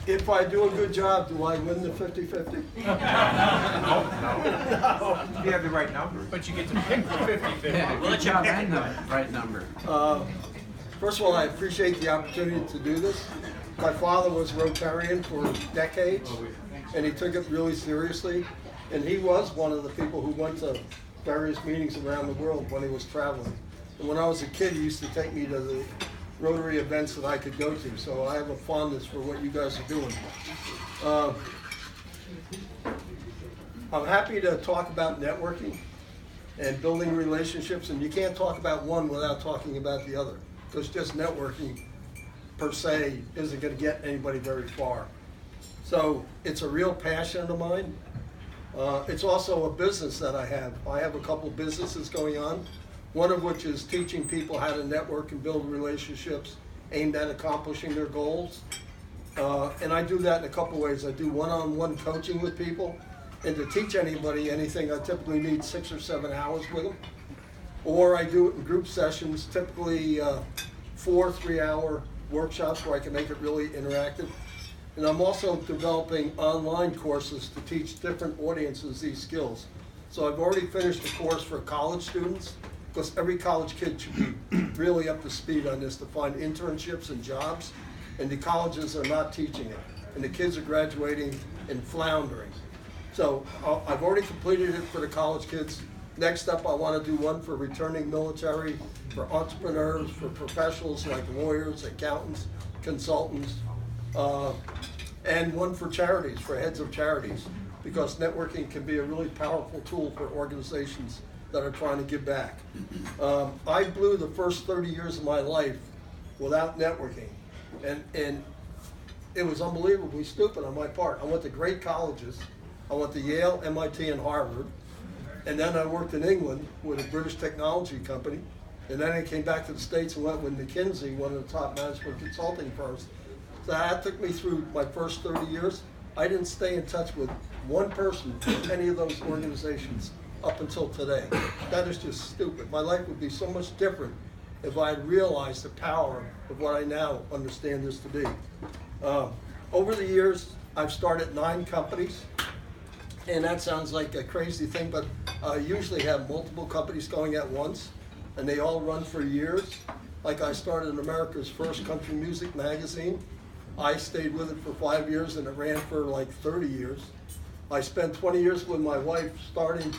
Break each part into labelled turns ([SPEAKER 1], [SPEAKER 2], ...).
[SPEAKER 1] If I do a good job, do I win the 50-50?
[SPEAKER 2] No. You have the right number.
[SPEAKER 3] But you get to pick the 50-50.
[SPEAKER 4] Good job and the right number.
[SPEAKER 1] First of all, I appreciate the opportunity to do this. My father was Rotarian for decades, and he took it really seriously. And he was one of the people who went to various meetings around the world when he was traveling. And when I was a kid, he used to take me to the Rotary events that I could go to. So I have a fondness for what you guys are doing. I'm happy to talk about networking and building relationships, and you can't talk about one without talking about the other, because just networking per se isn't going to get anybody very far. So it's a real passion of mine. It's also a business that I have. I have a couple businesses going on, one of which is teaching people how to network and build relationships aimed at accomplishing their goals. And I do that in a couple ways. I do one-on-one coaching with people, and to teach anybody anything, I typically need 6 or 7 hours with them. Or I do it in group sessions, typically 4 3-hour workshops where I can make it really interactive. And I'm also developing online courses to teach different audiences these skills. So I've already finished a course for college students, because every college kid should be really up to speed on this to find internships and jobs, and the colleges are not teaching it, and the kids are graduating and floundering. So I've already completed it for the college kids. Next up, I want to do one for returning military, for entrepreneurs, for professionals like lawyers, accountants, consultants, and one for charities, for heads of charities, because networking can be a really powerful tool for organizations that are trying to give back. I blew the first 30 years of my life without networking, and it was unbelievably stupid on my part. I went to great colleges. I went to Yale, MIT, and Harvard, and then I worked in England with a British technology company, and then I came back to the States and went with McKinsey, one of the top management consulting firms. So that took me through my first 30 years. I didn't stay in touch with one person in any of those organizations up until today. That is just stupid. My life would be so much different if I had realized the power of what I now understand this to be. Over the years, I've started 9 companies, and that sounds like a crazy thing, but I usually have multiple companies going at once, and they all run for years. Like I started America's first country music magazine. I stayed with it for 5 years, and it ran for like 30 years. I spent 20 years with my wife starting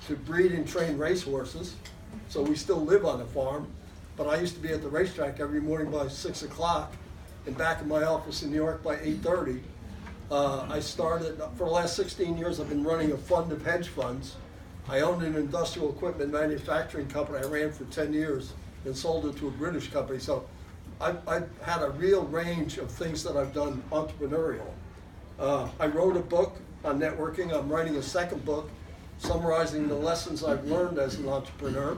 [SPEAKER 1] to breed and train racehorses, so we still live on a farm, but I used to be at the racetrack every morning by 6 o'clock and back in my office in New York by 8:30. I started, for the last 16 years, I've been running a fund of hedge funds. I owned an industrial equipment manufacturing company I ran for 10 years and sold it to a British company. So I've had a real range of things that I've done entrepreneurial. I wrote a book on networking. I'm writing a second book summarizing the lessons I've learned as an entrepreneur.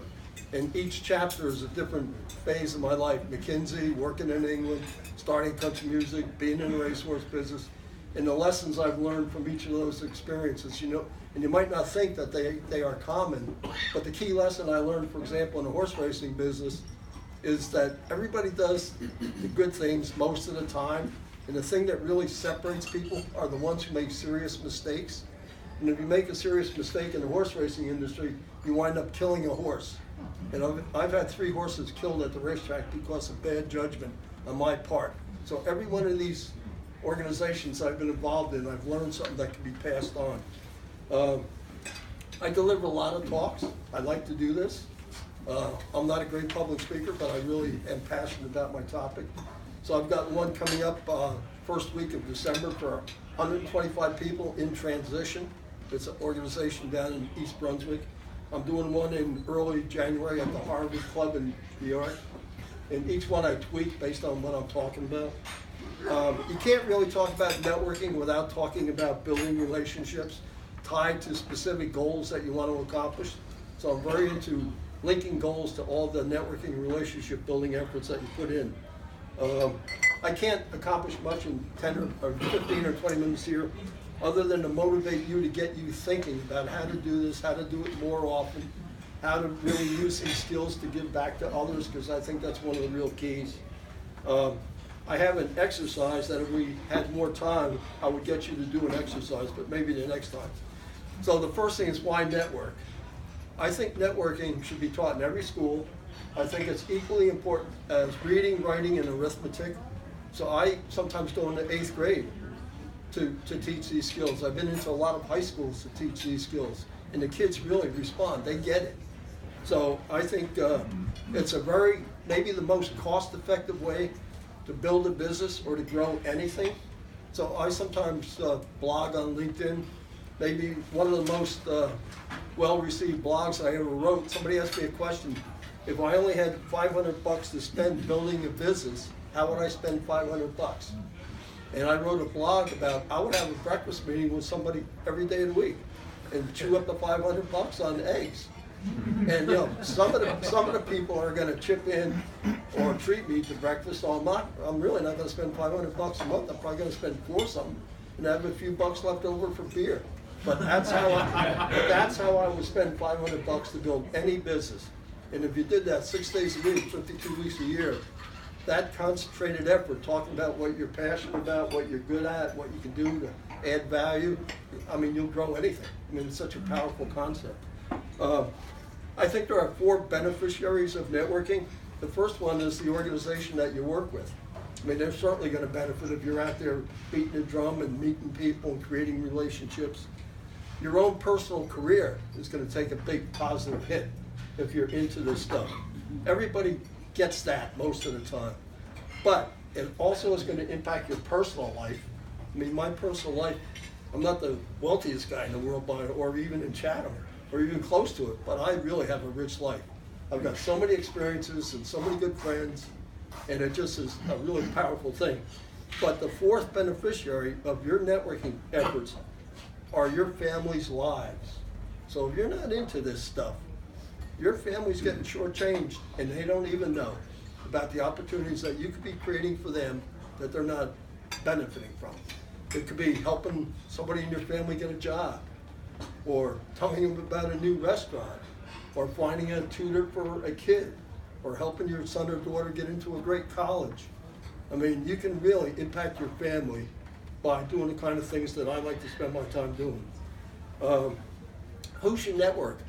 [SPEAKER 1] And each chapter is a different phase of my life. McKinsey, working in England, starting country music, being in the racehorse business, and the lessons I've learned from each of those experiences. You know, and you might not think that they are common, but the key lesson I learned, for example, in the horse racing business is that everybody does the good things most of the time, and the thing that really separates people are the ones who make serious mistakes. And if you make a serious mistake in the horse racing industry, you wind up killing a horse. And I've had 3 horses killed at the racetrack because of bad judgment on my part. So every one of these organizations I've been involved in, I've learned something that can be passed on. I deliver a lot of talks. I like to do this. I'm not a great public speaker, but I really am passionate about my topic. So I've got one coming up first week of December for 125 people in transition. It's an organization down in East Brunswick. I'm doing one in early January at the Harvard Club in New York. And each one I tweak based on what I'm talking about. You can't really talk about networking without talking about building relationships tied to specific goals that you want to accomplish. So I'm very into linking goals to all the networking relationship building efforts that you put in. I can't accomplish much in 10 or 15 or 20 minutes here other than to motivate you, to get you thinking about how to do this, how to do it more often, how to really use these skills to give back to others, because I think that's one of the real keys. I have an exercise that if we had more time, I would get you to do an exercise, but maybe the next time. So the first thing is, why network? I think networking should be taught in every school. I think it's equally important as reading, writing, and arithmetic. So I sometimes go into 8th grade to teach these skills. I've been into a lot of high schools to teach these skills, and the kids really respond. They get it. So I think it's a maybe the most cost-effective way to build a business or to grow anything. So I sometimes blog on LinkedIn. Maybe one of the most well-received blogs I ever wrote, somebody asked me a question: if I only had $500 to spend building a business, how would I spend $500? And I wrote a blog about, I would have a breakfast meeting with somebody every day of the week and chew up the $500 on eggs. And you know, some of the people are going to chip in or treat me to breakfast. So I'm really not going to spend $500 a month. I'm probably going to spend $4 something and have a few bucks left over for beer. But that's how I would spend $500 to build any business. And if you did that 6 days a week, 52 weeks a year, that concentrated effort, talking about what you're passionate about, what you're good at, what you can do to add value, I mean, you'll grow anything. I mean, it's such a powerful concept. I think there are 4 beneficiaries of networking. The first one is the organization that you work with. I mean, they're certainly going to benefit if you're out there beating the drum and meeting people and creating relationships. Your own personal career is going to take a big positive hit if you're into this stuff. Everybody gets that most of the time. But it also is going to impact your personal life. I mean, my personal life, I'm not the wealthiest guy in the world, or even in Chatham, or even close to it, but I really have a rich life. I've got so many experiences and so many good friends, and it just is a really powerful thing. But the 4th beneficiary of your networking efforts are your family's lives. So if you're not into this stuff, your family's getting shortchanged, and they don't even know about the opportunities that you could be creating for them that they're not benefiting from. It could be helping somebody in your family get a job, or telling them about a new restaurant, or finding a tutor for a kid, or helping your son or daughter get into a great college. I mean, you can really impact your family by doing the kind of things that I like to spend my time doing. Who should network?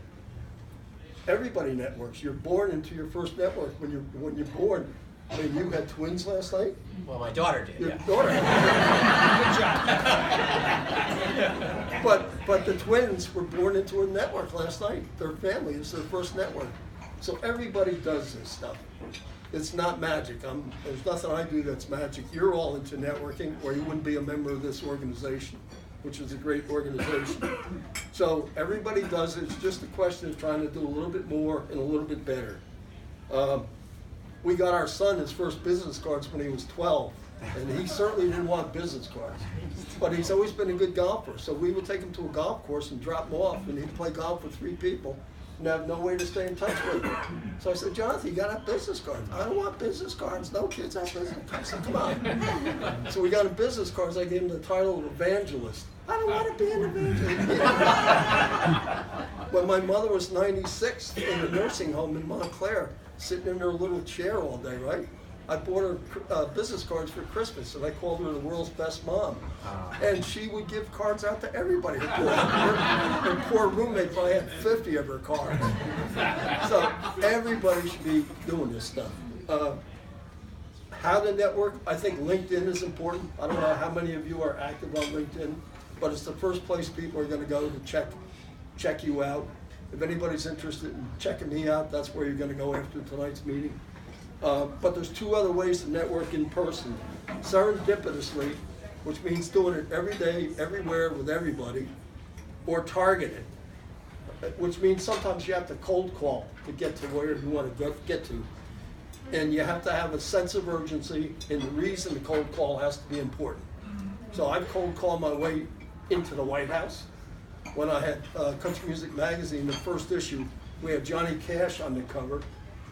[SPEAKER 1] Everybody networks. You're born into your first network when you're born. I mean, you had twins last night?
[SPEAKER 3] Well, my daughter did,
[SPEAKER 1] Your
[SPEAKER 3] yeah.
[SPEAKER 1] daughter.
[SPEAKER 3] Good job.
[SPEAKER 1] But the twins were born into a network last night. Their family is their first network. So everybody does this stuff. It's not magic. There's nothing I do that's magic. You're all into networking, or you wouldn't be a member of this organization, which is a great organization. So everybody does it. It's just a question of trying to do a little bit more and a little bit better. We got our son his first business cards when he was 12, and he certainly didn't want business cards. But he's always been a good golfer, so we would take him to a golf course and drop him off, and he'd play golf with 3 people and have no way to stay in touch with him. So I said, Jonathan, you gotta have business cards. I don't want business cards. No kids have business cards. I said, come on. So we got him business cards. I gave him the title of evangelist. I don't want to be an evangelist. When my mother was 96 in a nursing home in Montclair, sitting in her little chair all day, right? I bought her business cards for Christmas, and I called her the world's best mom. And she would give cards out to everybody. Her poor roommate probably had 50 of her cards. So everybody should be doing this stuff. How to network? I think LinkedIn is important. I don't know how many of you are active on LinkedIn, but it's the first place people are going to go to check you out. If anybody's interested in checking me out, that's where you're going to go after tonight's meeting. But there's 2 other ways to network in person. Serendipitously, which means doing it every day, everywhere, with everybody, or targeted, which means sometimes you have to cold call to get to where you want to get to. And you have to have a sense of urgency, and the reason the cold call has to be important. So I've cold called my way into the White House. When I had Country Music Magazine, the first issue, we had Johnny Cash on the cover,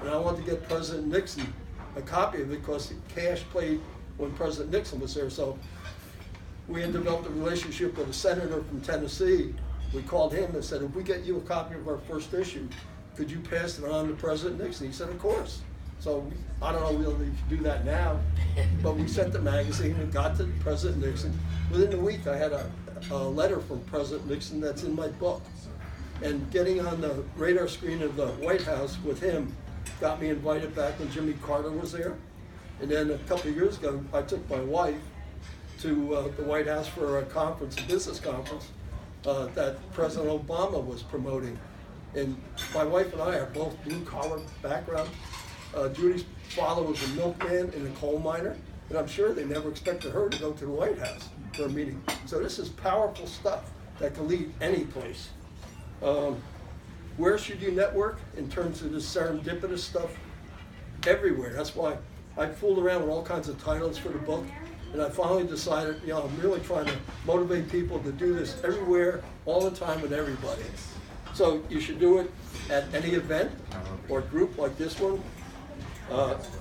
[SPEAKER 1] and I wanted to get President Nixon a copy of it because Cash played when President Nixon was there. So we had developed a relationship with a senator from Tennessee. We called him and said, if we get you a copy of our first issue, could you pass it on to President Nixon? He said, of course. So I don't know whether you should do that now, but we sent the magazine and got to President Nixon. Within a week, I had a letter from President Nixon that's in my book. And getting on the radar screen of the White House with him got me invited back when Jimmy Carter was there. And then a couple of years ago, I took my wife to the White House for a conference, a business conference, that President Obama was promoting. And my wife and I are both blue-collar background. Judy's father was a milkman and a coal miner, and I'm sure they never expected her to go to the White House for a meeting. So this is powerful stuff that can lead any place. Where should you network in terms of this serendipitous stuff? Everywhere. That's why I fooled around with all kinds of titles for the book, and I finally decided, I'm really trying to motivate people to do this everywhere, all the time, with everybody. So you should do it at any event or group like this one,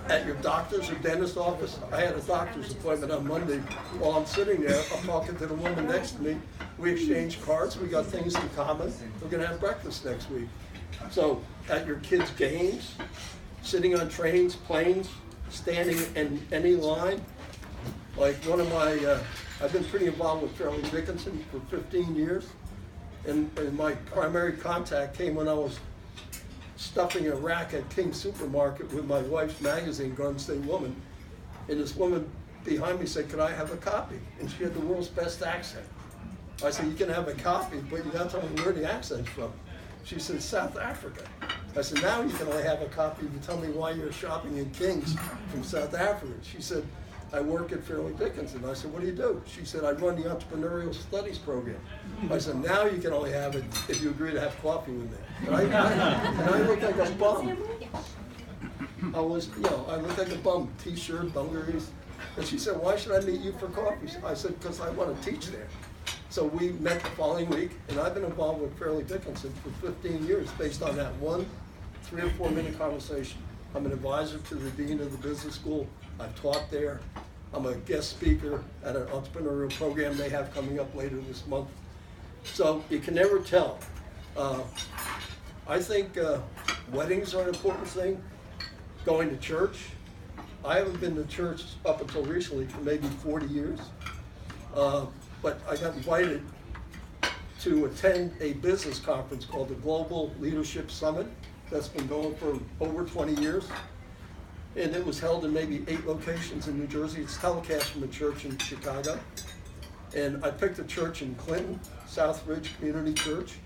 [SPEAKER 1] at your doctor's or dentist's office. I had a doctor's appointment on Monday. While I'm sitting there, I'm talking to the woman next to me. We exchanged cards. We got things in common. We're going to have breakfast next week. So at your kids' games, sitting on trains, planes, standing in any line. Like one of my, I've been pretty involved with Fairleigh Dickinson for 15 years. And my primary contact came when I was stuffing a rack at King's Supermarket with my wife's magazine, Garden State Woman. And this woman behind me said, "Could I have a copy?" And she had the world's best accent. I said, "You can have a copy, but you got to tell me where the accent's from." She said, "South Africa." I said, "Now you can only have a copy if you tell me why you're shopping in King's from South Africa." She said, "I work at Fairleigh Dickinson." I said, "What do you do?" She said, "I run the Entrepreneurial Studies program." I said, "Now you can only have it if you agree to have coffee with me." And I looked like a bum. I looked like a bum, t-shirt, dungarees. And she said, "Why should I meet you for coffee?" I said, "Because I want to teach there." So we met the following week, and I've been involved with Fairleigh Dickinson for 15 years based on that one 3 or 4 minute conversation. I'm an advisor to the Dean of the Business School. I've taught there. I'm a guest speaker at an entrepreneurial program they have coming up later this month. So you can never tell. I think weddings are an important thing. Going to church. I haven't been to church up until recently for maybe 40 years. But I got invited to attend a business conference called the Global Leadership Summit that's been going for over 20 years. And it was held in maybe 8 locations in New Jersey. It's telecast from a church in Chicago. And I picked a church in Clinton, Southridge Community Church.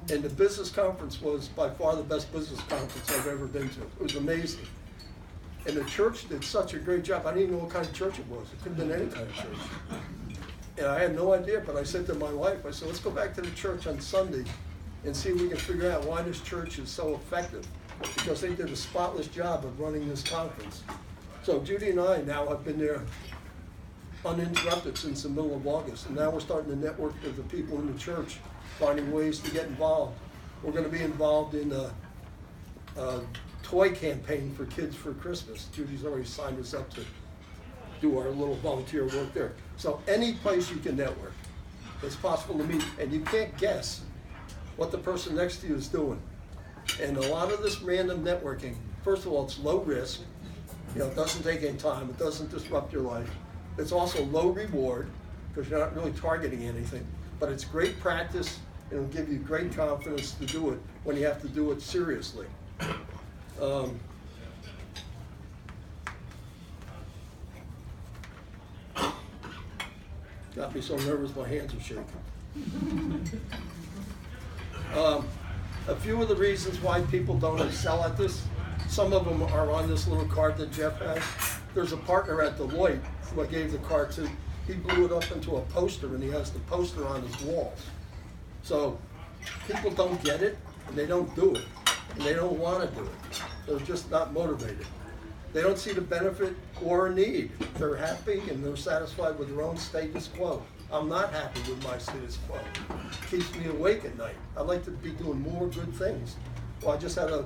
[SPEAKER 1] And the business conference was by far the best business conference I've ever been to. It was amazing. And the church did such a great job. I didn't even know what kind of church it was. It could have been any kind of church. And I had no idea, but I said to my wife, I said, "Let's go back to the church on Sunday and see if we can figure out why this church is so effective." Because they did a spotless job of running this conference. So Judy and I now have been there uninterrupted since the middle of August. And now we're starting to network with the people in the church, finding ways to get involved. We're going to be involved in a toy campaign for kids for Christmas. Judy's already signed us up to do our little volunteer work there. So any place you can network, it's possible to meet. And you can't guess what the person next to you is doing. And a lot of this random networking, first of all, it's low risk. It doesn't take any time. It doesn't disrupt your life. It's also low reward because you're not really targeting anything. But it's great practice, and it'll give you great confidence to do it when you have to do it seriously. Got me so nervous my hands are shaking. A few of the reasons why people don't excel at this, some of them are on this little card that Jeff has. There's a partner at Deloitte who I gave the card to. He blew it up into a poster, and he has the poster on his walls. So people don't get it, and they don't do it, and they don't want to do it. They're just not motivated. They don't see the benefit or need. They're happy and they're satisfied with their own status quo. I'm not happy with my status quo. It keeps me awake at night. I'd like to be doing more good things. Well, I just had an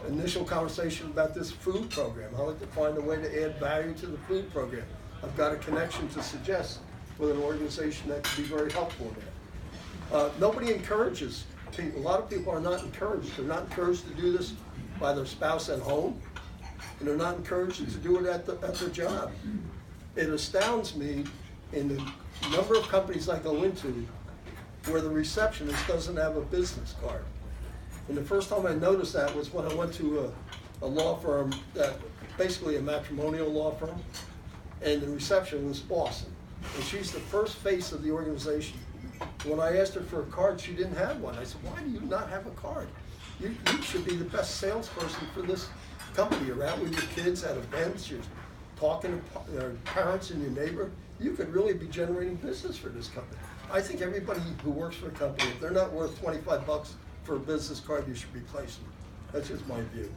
[SPEAKER 1] initial conversation about this food program. I'd like to find a way to add value to the food program. I've got a connection to suggest with an organization that could be very helpful in that. Nobody encourages people. A lot of people are not encouraged. They're not encouraged to do this by their spouse at home. and they're not encouraged to do it at their job. It astounds me in the number of companies I go into where the receptionist doesn't have a business card. And the first time I noticed that was when I went to a law firm, basically a matrimonial law firm, and the reception was awesome. And she's the first face of the organization. When I asked her for a card, she didn't have one. I said, why do you not have a card? You should be the best salesperson for this company. You're out with your kids at events, you're talking to parents in your neighborhood. You could really be generating business for this company. I think everybody who works for a company, if they're not worth 25 bucks for a business card, you should replace them. That's just my view.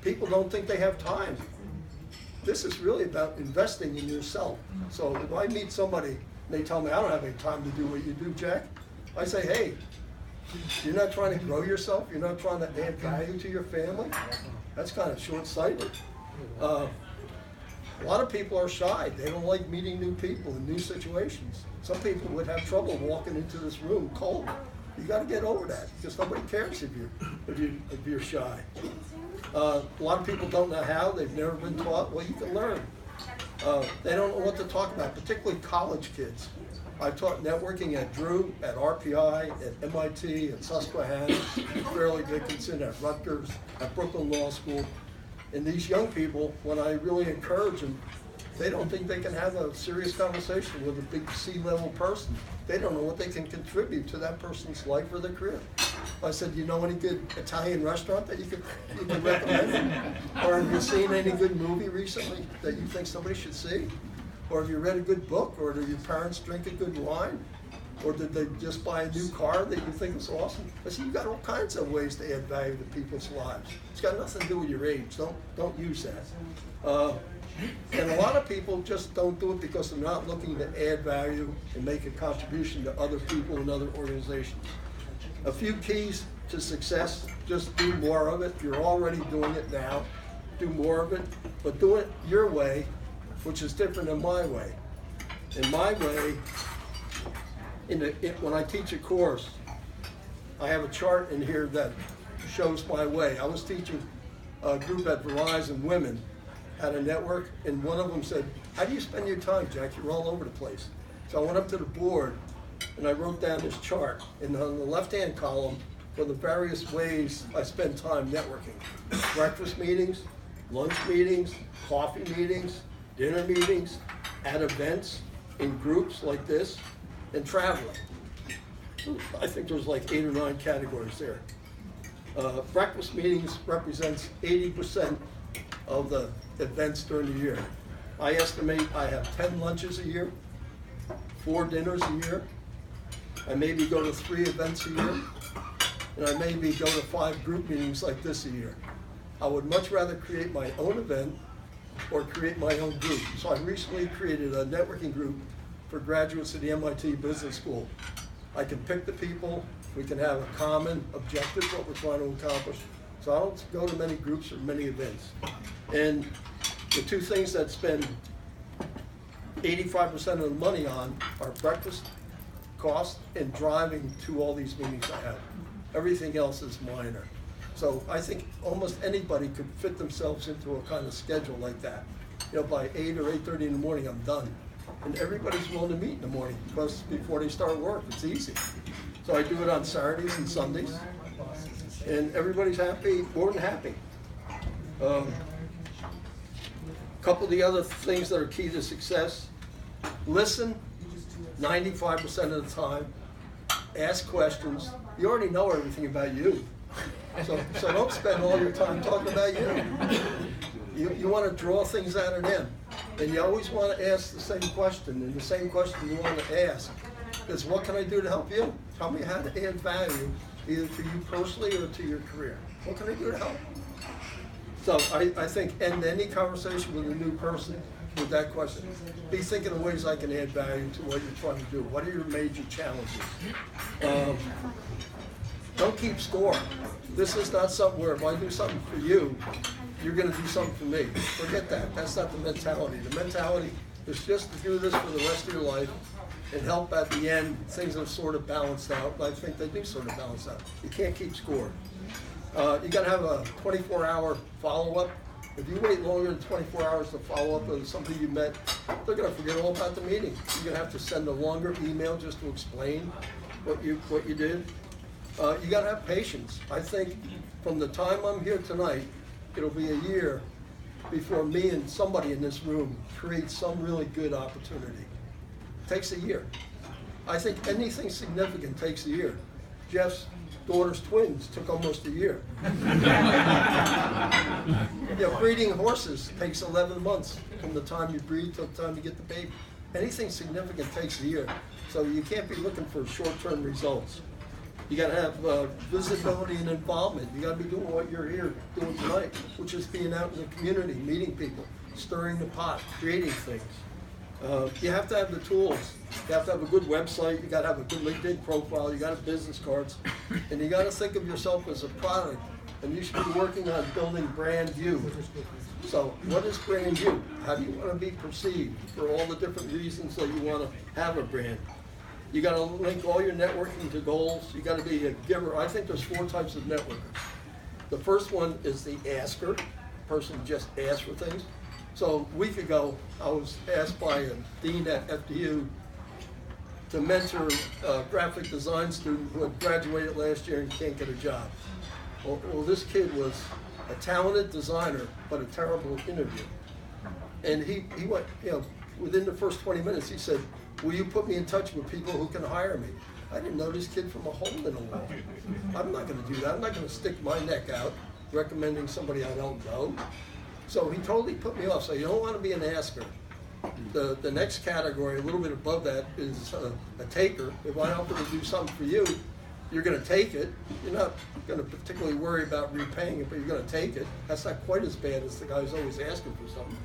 [SPEAKER 1] People don't think they have time. This is really about investing in yourself. So if I meet somebody and they tell me, I don't have any time to do what you do, Jack, I say, hey, you're not trying to grow yourself? You're not trying to add value to your family? That's kind of short-sighted. A lot of people are shy. They don't like meeting new people in new situations. Some people would have trouble walking into this room cold. You got to get over that because nobody cares if you're shy. A lot of people don't know how. They've never been taught. Well, you can learn. They don't know what to talk about, particularly college kids. I've taught networking at Drew, at RPI, at MIT, at Susquehanna, Fairleigh Dickinson, at Rutgers, at Brooklyn Law School. And these young people, when I really encourage them, they don't think they can have a serious conversation with a big C-level person. They don't know what they can contribute to that person's life or their career. I said, you know any good Italian restaurant that you could recommend? Or have you seen any good movie recently that you think somebody should see? Or have you read a good book? Or do your parents drink a good wine? Or did they just buy a new car that you think is awesome? I said, you've got all kinds of ways to add value to people's lives. It's got nothing to do with your age. Don't use that. And a lot of people just don't do it because they're not looking to add value and make a contribution to other people and other organizations. A few keys to success: just do more of it. You're already doing it now. Do more of it, but do it your way, which is different than my way. In my way, when I teach a course, I have a chart in here that shows my way. I was teaching a group at Verizon, women, how to network, and one of them said, how do you spend your time, Jack? You're all over the place. So I went up to the board and I wrote down this chart. And on the left-hand column were the various ways I spend time networking. Breakfast meetings, lunch meetings, coffee meetings, dinner meetings, at events, in groups like this, and traveling. I think there's like 8 or 9 categories there. Breakfast meetings represents 80% of the events during the year. I estimate I have 10 lunches a year, 4 dinners a year. I maybe go to 3 events a year, and I maybe go to 5 group meetings like this a year. I would much rather create my own event or create my own group. So I recently created a networking group for graduates of the MIT Business School. I can pick the people, we can have a common objective, what we're trying to accomplish. So I don't go to many groups or many events. And the 2 things that spend 85% of the money on are breakfast cost and driving to all these meetings I have. Everything else is minor. So I think almost anybody could fit themselves into a kind of schedule like that. You know, by 8 or 8:30 in the morning, I'm done. And everybody's willing to meet in the morning because before they start work, it's easy. So I do it on Saturdays and Sundays. And everybody's happy, more than happy. Couple of the other things that are key to success: listen 95% of the time, ask questions. You already know everything about you. So don't spend all your time talking about you. You want to draw things out of them. And you always want to ask the same question, and the same question you want to ask is, what can I do to help you? Tell me how to add value, either to you personally or to your career. What can I do to help? So I think end any conversation with a new person with that question. Be thinking of ways I can add value to what you're trying to do. What are your major challenges? Don't keep score. This is not something where if I do something for you, you're going to do something for me. Forget that. That's not the mentality. The mentality is just to do this for the rest of your life and help at the end. Things are sort of balanced out. I think they do sort of balance out. You can't keep score. You got to have a 24-hour follow-up. If you wait longer than 24 hours to follow up with somebody you met, they're gonna forget all about the meeting. You're gonna have to send a longer email just to explain what you did. You gotta have patience. I think from the time I'm here tonight, it'll be a year before me and somebody in this room create some really good opportunity. It takes a year. I think anything significant takes a year. Jeff's daughter's twins took almost a year. Breeding horses takes 11 months from the time you breed to the time you get the baby. Anything significant takes a year. So you can't be looking for short-term results. You gotta have visibility and involvement. You gotta be doing what you're here doing tonight, which is being out in the community, meeting people, stirring the pot, creating things. You have to have the tools. You have to have a good website. You gotta have a good LinkedIn profile. You gotta have business cards. And you gotta think of yourself as a product. And you should be working on building brand you. So what is brand you? How do you wanna be perceived for all the different reasons that you wanna have a brand? You gotta link all your networking to goals. You gotta be a giver. I think there's 4 types of networkers. The first one is the asker, person who just asks for things. So a week ago, I was asked by a dean at FDU to mentor a graphic design student who had graduated last year and can't get a job. Well, this kid was a talented designer, but a terrible interviewer. And he went, within the first 20 minutes, he said, will you put me in touch with people who can hire me? I didn't know this kid from a hole in the wall. I'm not gonna do that. I'm not gonna stick my neck out recommending somebody I don't know. So he totally put me off. So you don't wanna be an asker. The next category, a little bit above that, is a taker. If I offer to do something for you, you're gonna take it. You're not gonna particularly worry about repaying it, but you're gonna take it. That's not quite as bad as the guy who's always asking for something.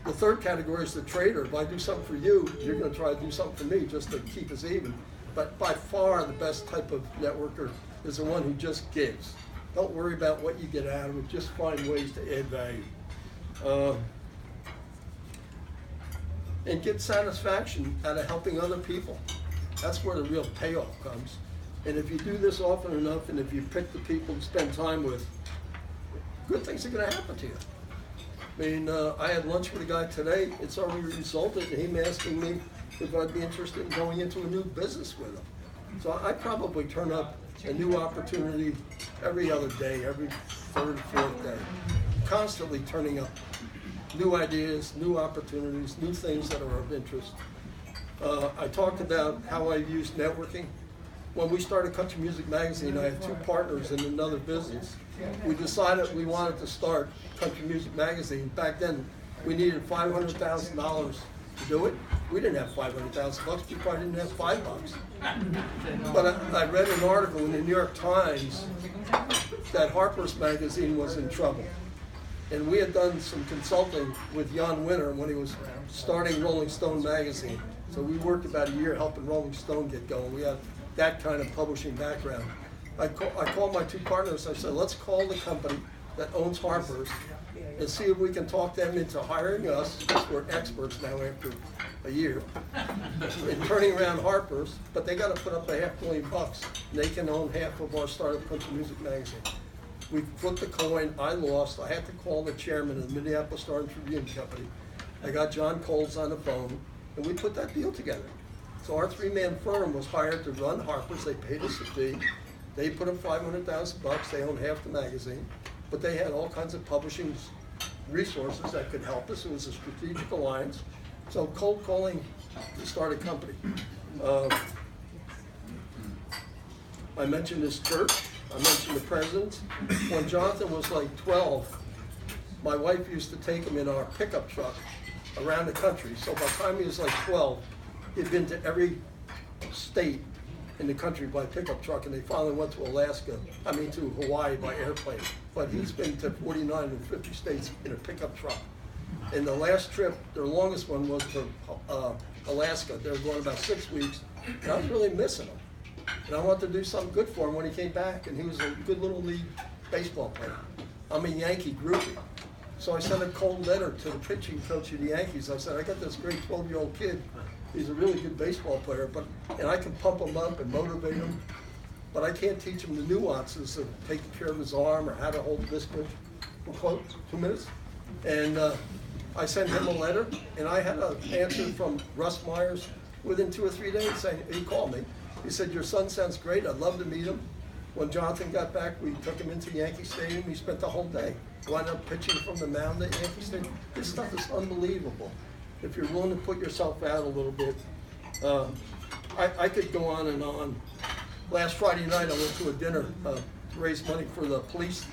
[SPEAKER 1] The third category is the trader. If I do something for you, you're gonna try to do something for me just to keep us even. But by far the best type of networker is the one who just gives. Don't worry about what you get out of it, just find ways to add value. And get satisfaction out of helping other people. That's where the real payoff comes. And if you do this often enough, and if you pick the people to spend time with, good things are gonna happen to you. I mean, I had lunch with a guy today. It's already resulted in him asking me if I'd be interested in going into a new business with him. So I probably turn up a new opportunity every other day, every third, fourth day. Constantly turning up new ideas, new opportunities, new things that are of interest. I talked about how I've used networking. When we started Country Music Magazine, I had 2 partners in another business. We decided we wanted to start Country Music Magazine. Back then, we needed $500,000 to do it. We didn't have $500,000. We probably didn't have $5. But I read an article in the New York Times that Harper's Magazine was in trouble. And we had done some consulting with Jan Winter when he was starting Rolling Stone Magazine. So we worked about a year helping Rolling Stone get going. We had that kind of publishing background. I called my 2 partners. I said, let's call the company that owns Harper's and see if we can talk them into hiring us, because we're experts now after a year, in turning around Harper's, but they got to put up $500,000, and they can own half of our startup Country Music Magazine. We flipped the coin. I lost. I had to call the chairman of the Minneapolis Star and Tribune Company. I got John Coles on the phone, and we put that deal together. So our 3-man firm was hired to run Harper's. They paid us a fee. They put up $500,000. They owned half the magazine, but they had all kinds of publishing resources that could help us. It was a strategic alliance. So cold calling to start a company. I mentioned this church. I mentioned the presidents. When Jonathan was like 12, my wife used to take him in our pickup truck around the country. So by the time he was like 12, he'd been to every state in the country by pickup truck, and they finally went to to Hawaii by airplane. But he's been to 49 and 50 states in a pickup truck. And the last trip, their longest one, was to Alaska. They were going about 6 weeks, and I was really missing him. And I wanted to do something good for him when he came back, and he was a good little league baseball player. I'm a Yankee groupie. So I sent a cold letter to the pitching coach of the Yankees. I said, I got this great 12-year-old kid. He's a really good baseball player, and I can pump him up and motivate him, but I can't teach him the nuances of taking care of his arm or how to hold this pitch. We'll quote, 2 minutes? And I sent him a letter, and I had an answer from Russ Myers within 2 or 3 days saying, he called me. He said, your son sounds great, I'd love to meet him. When Jonathan got back, we took him into Yankee Stadium. He spent the whole day. Wound up pitching from the mound at Yankee Stadium. This stuff is unbelievable. If you're willing to put yourself out a little bit. I could go on and on. Last Friday night, I went to a dinner to raise money for the police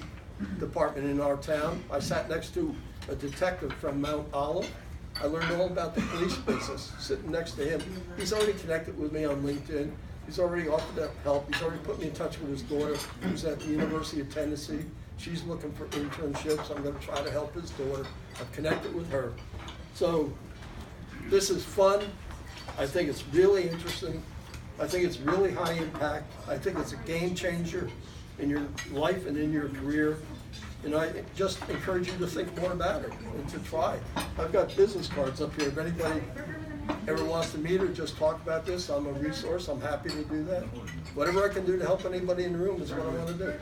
[SPEAKER 1] department in our town. I sat next to a detective from Mount Olive. I learned all about the police business sitting next to him. He's already connected with me on LinkedIn. He's already offered help. He's already put me in touch with his daughter, who's at the University of Tennessee. She's looking for internships. I'm going to try to help his daughter. I've connected with her. So this is fun. I think it's really interesting. I think it's really high impact. I think it's a game changer in your life and in your career. And I just encourage you to think more about it and to try. I've got business cards up here. If anybody ever wants to meet or just talk about this, I'm a resource. I'm happy to do that. Whatever I can do to help anybody in the room is what I want to do.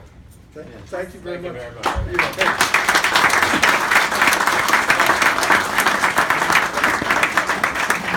[SPEAKER 1] Okay? Thank you very much.
[SPEAKER 3] Thank you very much.
[SPEAKER 1] Yeah, thanks.